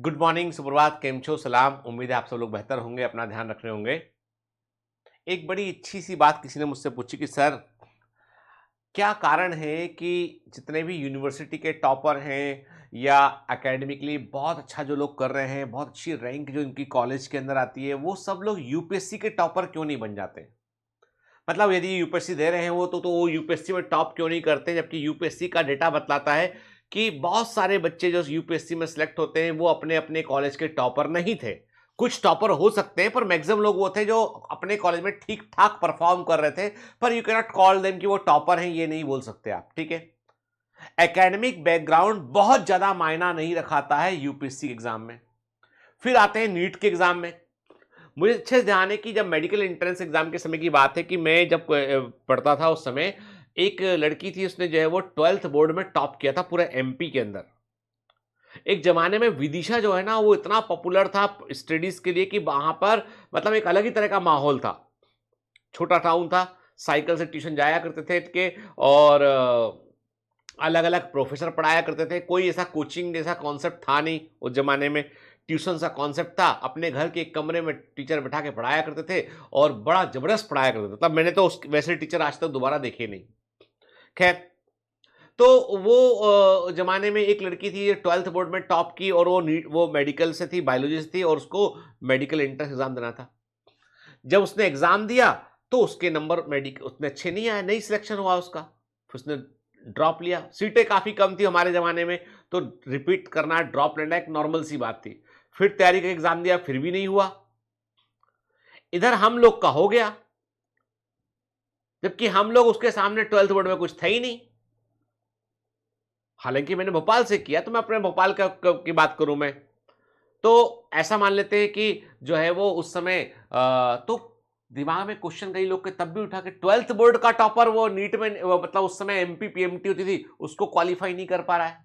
Good morning, सुप्रभात, केम छो, सलाम। उम्मीद है आप सब लोग बेहतर होंगे, अपना ध्यान रख रहे होंगे। एक बड़ी अच्छी सी बात किसी ने मुझसे पूछी कि सर, क्या कारण है कि जितने भी यूनिवर्सिटी के टॉपर हैं या एकेडमिकली बहुत अच्छा जो लोग कर रहे हैं, बहुत अच्छी रैंक जो इनकी कॉलेज के अंदर आती है, वो सब लोग यूपीएससी के टॉपर क्यों नहीं बन जाते? मतलब यदि यूपीएससी दे रहे हैं वो वो यूपीएससी में टॉप क्यों नहीं करते? जबकि यूपीएससी का डेटा बतलाता है कि बहुत सारे बच्चे जो यूपीएससी में सिलेक्ट होते हैं वो अपने अपने कॉलेज के टॉपर नहीं थे। कुछ टॉपर हो सकते हैं, पर मैक्सिमम लोग वो थे जो अपने कॉलेज में ठीक ठाक परफॉर्म कर रहे थे। पर यू कैनॉट कॉल देम कि वो टॉपर हैं, ये नहीं बोल सकते आप, ठीक है। एकेडमिक बैकग्राउंड बहुत ज्यादा मायना नहीं रखाता है यूपीएससी एग्जाम में। फिर आते हैं नीट के एग्जाम में। मुझे अच्छे से ध्यान है कि जब मेडिकल एंट्रेंस एग्जाम के समय की बात है कि मैं जब पढ़ता था उस समय, एक लड़की थी, उसने जो है वो 12th बोर्ड में टॉप किया था पूरे एमपी के अंदर। एक जमाने में विदिशा जो है ना, वो इतना पॉपुलर था स्टडीज के लिए कि वहां पर मतलब एक अलग ही तरह का माहौल था। छोटा टाउन था, साइकिल से ट्यूशन जाया करते थे के, और अलग अलग प्रोफेसर पढ़ाया करते थे। कोई ऐसा कोचिंग जैसा कॉन्सेप्ट था नहीं उस जमाने में। ट्यूशन सा कॉन्सेप्ट था, अपने घर के एक कमरे में टीचर बैठा के पढ़ाया करते थे और बड़ा जबरदस्त पढ़ाया करते थे। तब मैंने तो वैसे टीचर आज तक दोबारा देखे नहीं। खैर, तो वो जमाने में एक लड़की थी, 12th बोर्ड में टॉप की, और वो मेडिकल से थी, बायोलॉजी से थी, और उसको मेडिकल एंट्रेंस एग्जाम देना था। जब उसने एग्जाम दिया तो उसके नंबर मेडिकल उतने अच्छे नहीं आए, नहीं सिलेक्शन हुआ उसका। फिर उसने ड्रॉप लिया। सीटें काफी कम थी हमारे जमाने में, तो रिपीट करना, ड्रॉप लेना एक नॉर्मल सी बात थी। फिर तैयारी का एग्जाम दिया, फिर भी नहीं हुआ। इधर हम लोग का हो गया, जबकि हम लोग उसके सामने 12th बोर्ड में कुछ था ही नहीं। हालांकि मैंने भोपाल से किया, तो मैं अपने भोपाल की बात करूं मैं, तो ऐसा मान लेते हैं कि जो है वो उस समय तो दिमाग में क्वेश्चन कई लोग के तब भी उठा कि 12th बोर्ड का टॉपर वो नीट में मतलब उस समय एमपी पीएमटी होती थी, उसको क्वालिफाई नहीं कर पा रहा है।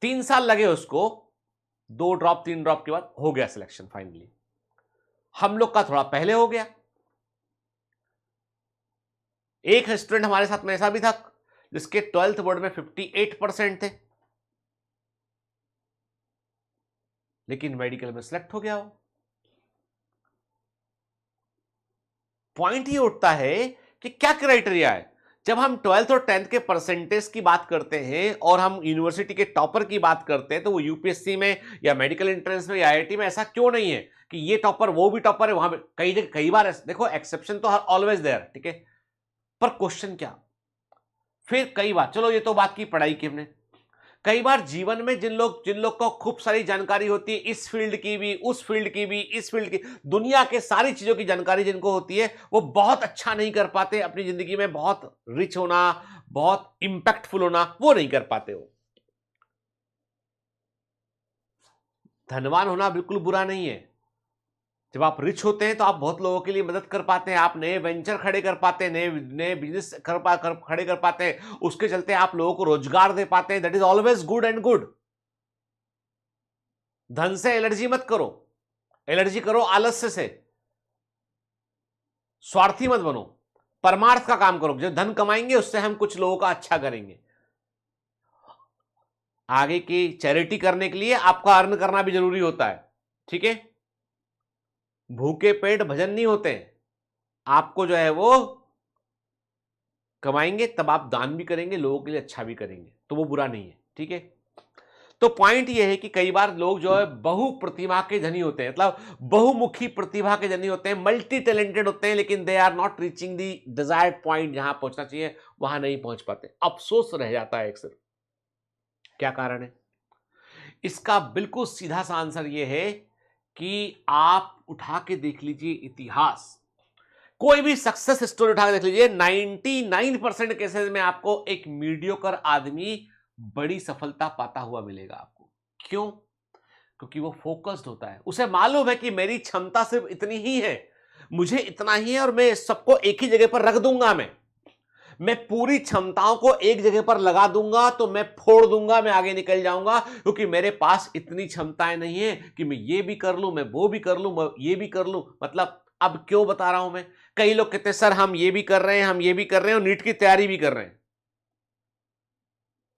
3 साल लगे उसको, 2 ड्रॉप 3 ड्रॉप के बाद हो गया सिलेक्शन फाइनली। हम लोग का थोड़ा पहले हो गया। एक स्टूडेंट हमारे साथ में ऐसा भी था जिसके 12th बोर्ड में 58% थे, लेकिन मेडिकल में सिलेक्ट हो गया वो। पॉइंट ये उठता है कि क्या क्राइटेरिया है। जब हम 12th और 10th के परसेंटेज की बात करते हैं और हम यूनिवर्सिटी के टॉपर की बात करते हैं, तो वो यूपीएससी में या मेडिकल एंट्रेंस में या आईआईटी में ऐसा क्यों नहीं है कि ये टॉपर वो भी टॉपर है। वहां पे कई बार देखो, एक्सेप्शन तो ऑलवेज देयर, ठीक है। पर क्वेश्चन क्या, फिर कई बार, चलो ये तो बात की पढ़ाई की हमने, कई बार जीवन में जिन लोग को खूब सारी जानकारी होती है, इस फील्ड की भी, उस फील्ड की भी, इस फील्ड की, दुनिया के सारी चीजों की जानकारी जिनको होती है, वो बहुत अच्छा नहीं कर पाते अपनी जिंदगी में। बहुत रिच होना, बहुत इंपैक्टफुल होना, वो नहीं कर पाते हो। धनवान होना बिल्कुल बुरा नहीं है। जब आप रिच होते हैं तो आप बहुत लोगों के लिए मदद कर पाते हैं, आप नए वेंचर खड़े कर पाते हैं, नए नए बिजनेस खड़े कर पाते हैं, उसके चलते आप लोगों को रोजगार दे पाते हैं। That is always good and good. धन से एलर्जी मत करो, एलर्जी करो आलस्य से। स्वार्थी मत बनो, परमार्थ का काम करो। जो धन कमाएंगे उससे हम कुछ लोगों का अच्छा करेंगे। आगे की चैरिटी करने के लिए आपको अर्न करना भी जरूरी होता है, ठीक है। भूखे पेट भजन नहीं होते। आपको जो है वो कमाएंगे तब आप दान भी करेंगे, लोगों के लिए अच्छा भी करेंगे, तो वो बुरा नहीं है, ठीक है। तो पॉइंट ये है कि कई बार लोग जो है बहु प्रतिभा के धनी होते हैं, मतलब बहुमुखी प्रतिभा के धनी होते हैं, मल्टी टैलेंटेड होते हैं, लेकिन they are not reaching the desired point, जहां पहुंचना चाहिए वहां नहीं पहुंच पाते। अफसोस रह जाता है अक्सर। क्या कारण है इसका? बिल्कुल सीधा सा आंसर यह है कि आप उठा के देख लीजिए इतिहास, कोई भी सक्सेस स्टोरी उठा के देख लीजिए, 99% केसेस में आपको एक मीडियोकर आदमी बड़ी सफलता पाता हुआ मिलेगा आपको। क्यों? क्योंकि वो फोकस्ड होता है। उसे मालूम है कि मेरी क्षमता सिर्फ इतनी ही है, मुझे इतना ही है, और मैं सबको एक ही जगह पर रख दूंगा। मैं पूरी क्षमताओं को एक जगह पर लगा दूंगा तो मैं फोड़ दूंगा, मैं आगे निकल जाऊंगा, क्योंकि मेरे पास इतनी क्षमताएं नहीं है कि मैं ये भी कर लूं, मैं वो भी कर लूं, मैं ये भी कर लूं। मतलब अब क्यों बता रहा हूं मैं? कई लोग कहते हैं सर हम ये भी कर रहे हैं, हम ये भी कर रहे हैं, और नीट की तैयारी भी कर रहे हैं।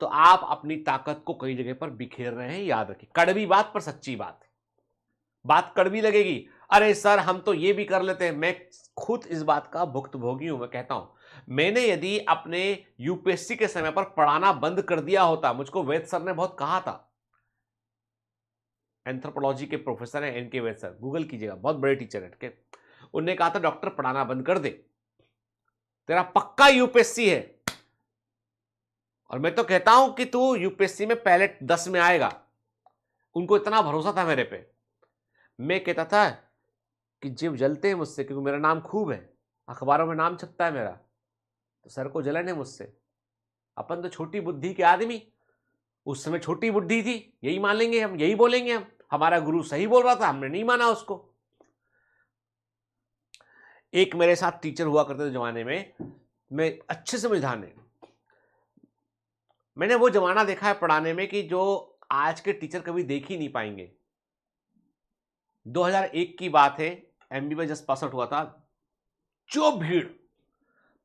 तो आप अपनी ताकत को कई जगह पर बिखेर रहे हैं। याद रखिए, कड़वी बात पर सच्ची बात। बात कड़वी लगेगी, अरे सर हम तो ये भी कर लेते हैं। मैं खुद इस बात का भुक्तभोगी हूं। मैं कहता हूं, मैंने यदि अपने यूपीएससी के समय पर पढ़ाना बंद कर दिया होता, मुझको वैद सर ने बहुत कहा था, एंथ्रोपोलॉजी के प्रोफेसर हैं एनके वैद सर, गूगल कीजिएगा, बहुत बड़े टीचर हैं के। उन्होंने कहा था डॉक्टर पढ़ाना बंद कर दे, तेरा पक्का यूपीएससी है। और मैं तो कहता हूं कि तू यूपीएससी में पहले 10 में आएगा। उनको इतना भरोसा था मेरे पे। मैं कहता था कि जीव जलते हैं मुझसे, क्योंकि मेरा नाम खूब है, अखबारों में नाम छपता है मेरा, तो सर को जलन है मुझसे। अपन तो छोटी बुद्धि के आदमी, उस समय छोटी बुद्धि थी, यही मान लेंगे हम, यही बोलेंगे हम, हमारा गुरु सही बोल रहा था, हमने नहीं माना उसको। एक मेरे साथ टीचर हुआ करते थे जमाने में, मैं अच्छे से समझदार है, मैंने वो जमाना देखा है पढ़ाने में कि जो आज के टीचर कभी देख ही नहीं पाएंगे। 2001 की बात है, एमबी में जस्ट पास आउट हुआ था। जो भीड़,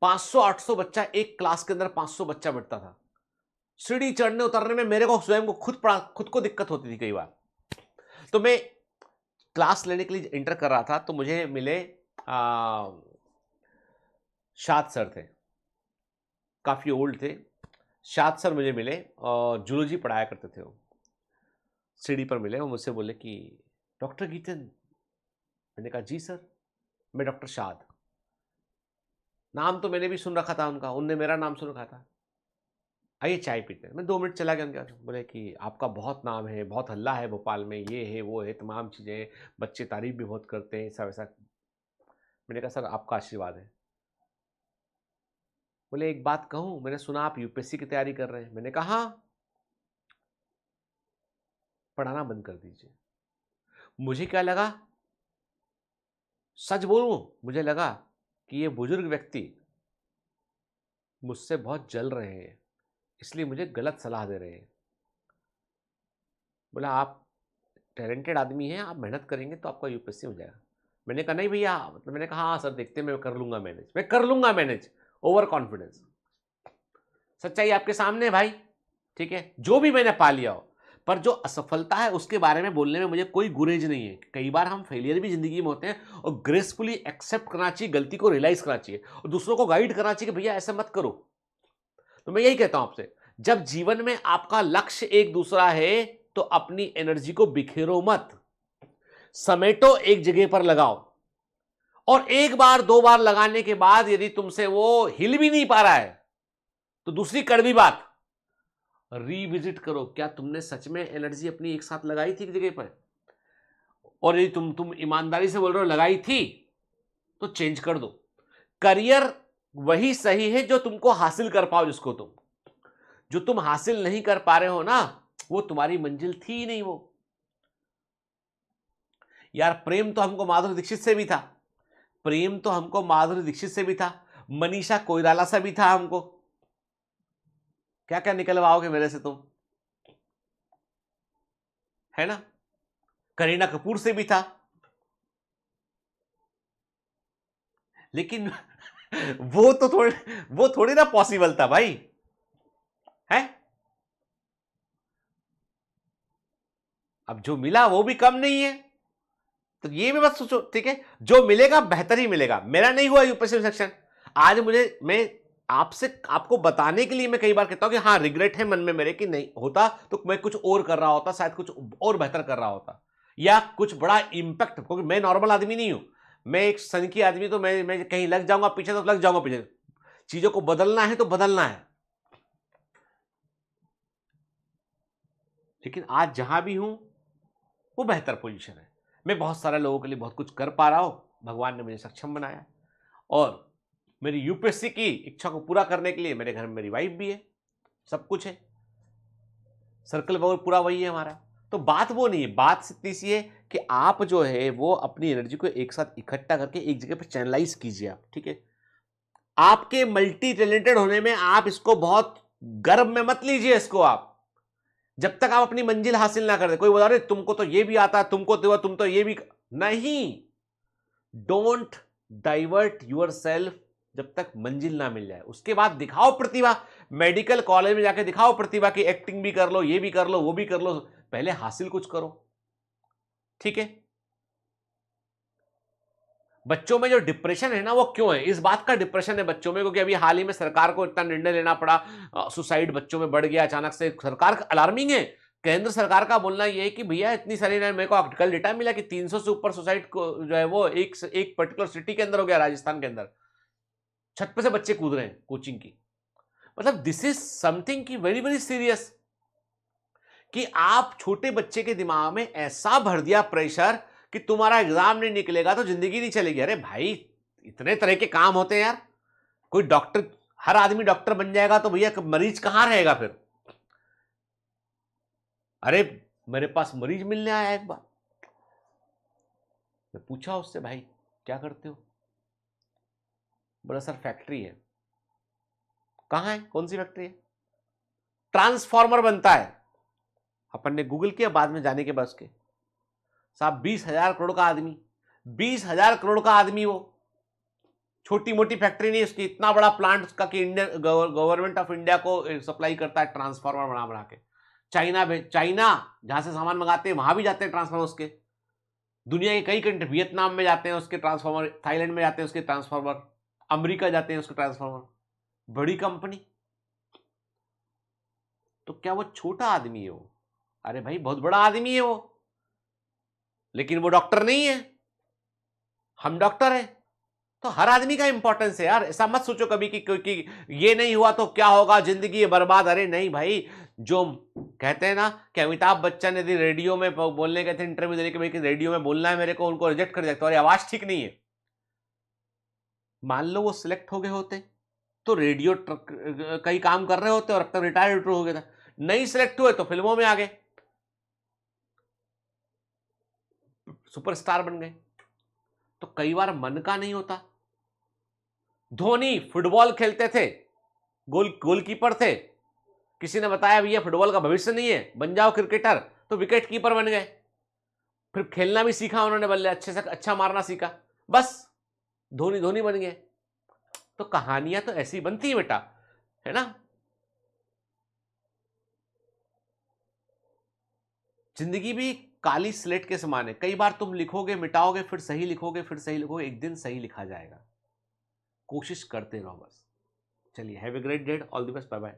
500-800 बच्चा एक क्लास के अंदर, 500 बच्चा बैठता था। सीढ़ी चढ़ने उतरने में मेरे को स्वयं को खुद को दिक्कत होती थी कई बार। तो मैं क्लास लेने के लिए इंटर कर रहा था, तो मुझे मिले शाद सर थे, काफी ओल्ड थे। शाद सर मुझे मिले और जूलॉजी पढ़ाया करते थे। वो सीढ़ी पर मिले, वो मुझसे बोले कि डॉक्टर गीतन। मैंने कहा जी सर, मैं डॉक्टर शाद। नाम तो मैंने भी सुन रखा था उनका, उनने मेरा नाम सुन रखा था। आइए चाय पीते हैं। मैं 2 मिनट चला गया उनके पास। बोले कि आपका बहुत नाम है, बहुत हल्ला है भोपाल में, ये है वो है, तमाम चीज़ें, बच्चे तारीफ भी बहुत करते हैं, ऐसा वैसा। मैंने कहा सर आपका आशीर्वाद है। बोले एक बात कहूँ, मैंने सुना आप यूपीएससी की तैयारी कर रहे हैं। मैंने कहा हाँ, पढ़ाना बंद कर दीजिए। मुझे क्या लगा, सच बोलूं, मुझे लगा कि ये बुजुर्ग व्यक्ति मुझसे बहुत जल रहे हैं, इसलिए मुझे गलत सलाह दे रहे हैं। बोला आप टैलेंटेड आदमी हैं, आप मेहनत करेंगे तो आपका यूपीएससी हो जाएगा। मैंने कहा नहीं भैया, मतलब मैंने कहा हाँ सर देखते हैं, मैं कर लूंगा मैनेज, मैं कर लूंगा मैनेज। Over confidence. सच्चाई आपके सामने है भाई, ठीक है, जो भी मैंने पा लिया हो। पर जो असफलता है उसके बारे में बोलने में मुझे कोई गुरेज नहीं है। कई बार हम फेलियर भी जिंदगी में होते हैं, और ग्रेसफुली एक्सेप्ट करना चाहिए, गलती को रियलाइज करना चाहिए, और दूसरों को गाइड करना चाहिए कि भैया ऐसा मत करो। तो मैं यही कहता हूं आपसे, जब जीवन में आपका लक्ष्य एक दूसरा है तो अपनी एनर्जी को बिखेरो मत, समेटो, एक जगह पर लगाओ। और एक बार 2 बार लगाने के बाद यदि तुमसे वो हिल भी नहीं पा रहा है, तो दूसरी कड़वी बात, रीविजिट करो, क्या तुमने सच में एनर्जी अपनी एक साथ लगाई थी एक जगह पर? और यदि तुम ईमानदारी से बोल रहे हो लगाई थी, तो चेंज कर दो। करियर वही सही है जो तुमको हासिल कर पाओ, जिसको जो तुम हासिल नहीं कर पा रहे हो ना, वो तुम्हारी मंजिल थी ही नहीं। वो यार, प्रेम तो हमको माधुरी दीक्षित से भी था, प्रेम तो हमको माधुरी दीक्षित से भी था, मनीषा कोइराला से भी था हमको। क्या क्या निकलवाओगे मेरे से तुम, है ना? करीना कपूर से भी था, लेकिन वो थोड़ी ना पॉसिबल था भाई, है? अब जो मिला वो भी कम नहीं है, तो ये भी मत सोचो, ठीक है, जो मिलेगा बेहतर ही मिलेगा। मेरा नहीं हुआ यूपीएससी सेक्शन, आज मैं आपको बताने के लिए मैं कई बार कहता हूं कि हाँ रिग्रेट है मन में मेरे कि नहीं होता तो मैं कुछ और कर रहा होता, शायद कुछ और बेहतर कर रहा होता, या कुछ बड़ा इंपैक्ट, क्योंकि मैं नॉर्मल आदमी नहीं हूं, मैं एक सनकी आदमी, तो मैं कहीं लग जाऊंगा पीछे तो लग जाऊंगा पीछे। चीजों को बदलना है तो बदलना है। लेकिन आज जहां भी हूं वो बेहतर पोजीशन है, मैं बहुत सारे लोगों के लिए बहुत कुछ कर पा रहा हूं, भगवान ने मुझे सक्षम बनाया। और मेरी यूपीएससी की इच्छा को पूरा करने के लिए मेरे घर में मेरी वाइफ भी है, सब कुछ है, सर्कल पूरा वही है हमारा। तो बात वो नहीं है, बात इतनी सी है कि आप जो है वो अपनी एनर्जी को एक साथ इकट्ठा करके एक जगह पर चैनलाइज कीजिए आप, ठीक है? आपके मल्टी टैलेंटेड होने में आप इसको बहुत गर्व में मत लीजिए इसको आप, जब तक आप अपनी मंजिल हासिल ना कर दे। कोई बोला अरे तुमको तो ये भी आता है, तुम तो ये भी नहीं। डोंट डाइवर्ट यूर सेल्फ जब तक मंजिल ना मिल जाए, उसके बाद दिखाओ प्रतिभा। मेडिकल कॉलेज में जाके दिखाओ प्रतिभा की, एक्टिंग भी कर लो, ये भी कर लो, वो भी कर लो, पहले हासिल कुछ करो। ठीक है। बच्चों में जो डिप्रेशन है ना, वो क्यों है? इस बात का डिप्रेशन है बच्चों में क्योंकि अभी हाल ही में सरकार को इतना निर्णय लेना पड़ा, सुसाइड बच्चों में बढ़ गया अचानक से। सरकार अलार्मिंग है। केंद्र सरकार का बोलना यह है कि भैया इतनी सारी, मेरे को कल डेटा मिला कि 300 से ऊपर सुसाइड को जो है वो एक पर्टिकुलर सिटी के अंदर हो गया, राजस्थान के अंदर। छत पे से बच्चे कूद रहे हैं कोचिंग की। मतलब दिस इज समथिंग की वेरी वेरी सीरियस, कि आप छोटे बच्चे के दिमाग में ऐसा भर दिया प्रेशर कि तुम्हारा एग्जाम नहीं निकलेगा तो जिंदगी नहीं चलेगी। अरे भाई, इतने तरह के काम होते हैं यार। कोई डॉक्टर, हर आदमी डॉक्टर बन जाएगा तो भैया मरीज कहां रहेगा फिर? अरे मेरे पास मरीज मिलने आया एक बार, मैं पूछा उससे, भाई क्या करते हो? बोला सर फैक्ट्री है। कहां है? कौन सी फैक्ट्री है? ट्रांसफार्मर बनता है। अपन ने गूगल किया बाद में जाने के बाद उसके, साहब 20,000 करोड़ का आदमी, 20,000 करोड़ का आदमी, वो छोटी मोटी फैक्ट्री नहीं उसकी, इतना बड़ा प्लांट उसका कि इंडियन गवर्नमेंट ऑफ इंडिया को सप्लाई करता है ट्रांसफार्मर बना बना के। चाइना जहां से सामान मंगाते हैं वहां भी जाते हैं ट्रांसफार्मर उसके। दुनिया के कई कंट्री, वियतनाम में जाते हैं उसके ट्रांसफार्मर, थाईलैंड में जाते हैं उसके ट्रांसफार्मर, अमेरिका जाते हैं उसके ट्रांसफार्मर। बड़ी कंपनी। तो क्या वो छोटा आदमी है वो? अरे भाई बहुत बड़ा आदमी है वो, लेकिन वो डॉक्टर नहीं है, हम डॉक्टर हैं। तो हर आदमी का इंपॉर्टेंस है यार। ऐसा मत सोचो कभी कि क्योंकि ये नहीं हुआ तो क्या होगा, जिंदगी है बर्बाद। अरे नहीं भाई, जो कहते हैं ना कि अमिताभ बच्चन यदि रेडियो में बोलने गए थे, इंटरव्यू देने के भाई कि रेडियो में बोलना है मेरे को, उनको रिजेक्ट कर दिया तो आवाज ठीक नहीं है। मान लो वो सिलेक्ट हो गए होते तो रेडियो कई काम कर रहे होते और अब तक रिटायर्ड हो गया था। नहीं सिलेक्ट हुए तो फिल्मों में आ गए, सुपरस्टार बन गए। तो कई बार मन का नहीं होता। धोनी फुटबॉल खेलते थे, गोलकीपर थे। किसी ने बताया भैया फुटबॉल का भविष्य नहीं है, बन जाओ क्रिकेटर, तो विकेट कीपर बन गए। फिर खेलना भी सीखा उन्होंने, बल्ले अच्छे से अच्छा मारना सीखा, बस धोनी धोनी बन गए। तो कहानियां तो ऐसी बनती है बेटा, है ना। जिंदगी भी काली स्लेट के समान है। कई बार तुम लिखोगे, मिटाओगे, फिर सही लिखोगे, फिर सही लिखोगे, एक दिन सही लिखा जाएगा। कोशिश करते रहो बस। चलिए, have a great day, all the best, bye bye.